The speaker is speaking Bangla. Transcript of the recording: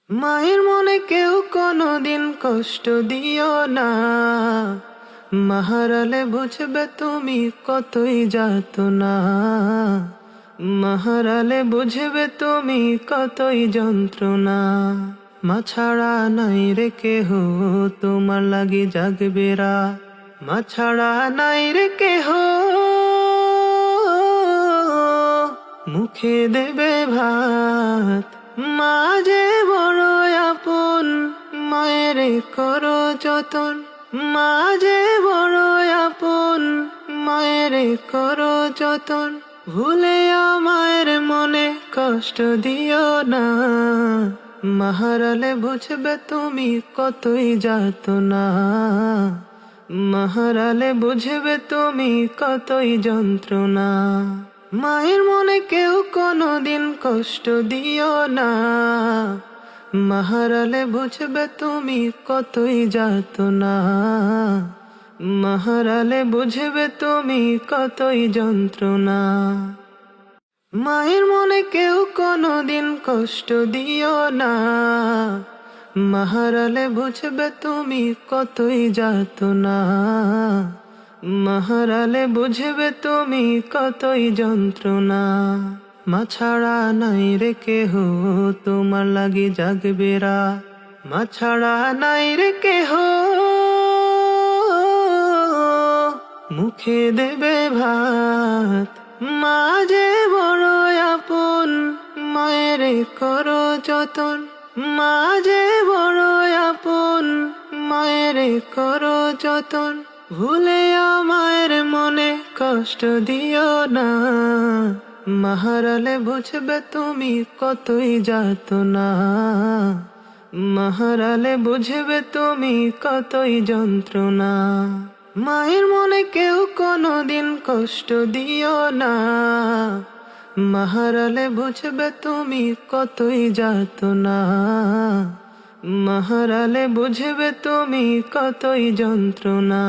মায়ের মনে কেউ কোনোদিন কষ্ট দিও না, মাহারালে বুঝবে তুমি কতই যাতনা। মাহারালে বুঝবে তুমি কতই যন্ত্রণা। মা ছাড়া নাই রে কেহ তোমার লাগি জাগবে রাত, মা ছাড়া নাই রে কেহ মুখে দেবে ভাত। মা যে বড় আপন, মায়ের করো যতন। মা যে বড় আপন, মায়ের করো যতন। ভুলেও মায়ের মনে কষ্ট দিও না, মাহারালে বুঝবে তুমি কতই যাতনা। মাহারালে বুঝবে তুমি কতই যন্ত্রণা। মায়ের মনে কেউ কোনোদিন কষ্ট দিও না, মাহারালে বুঝবে তুমি কতই যাতনা। মাহারালে বুঝবে তুমি কতই যন্ত্রণা। মায়ের মনে কেউ কোনোদিন কষ্ট দিও না, মাহারালে বুঝবে তুমি কতই যাতনা। মাহারালে বুঝবে তুমি কতই যন্ত্রণা। মা ছাড়া নাই রে কেহ তোমার লাগি জাগবে রাত, মা ছাড়া নাই রে কেহ মুখে দেবে ভাত। মা যে বড় আপন, মায়ের করো যতন। মা যে বড় আপন, মায়ের করো যতন। ভুলেও মায়ের মনে কষ্ট দিও না, মাহারালে বুঝবে তুমি কতই যাতনা। মাহারালে বুঝবে তুমি কতই যন্ত্রণা। মায়ের মনে কেউ কোনোদিন কষ্ট দিও না, মাহারালে বুঝবে তুমি কতই যাতনা। মাহারালে বুঝবে তুমি কতই যন্ত্রণা।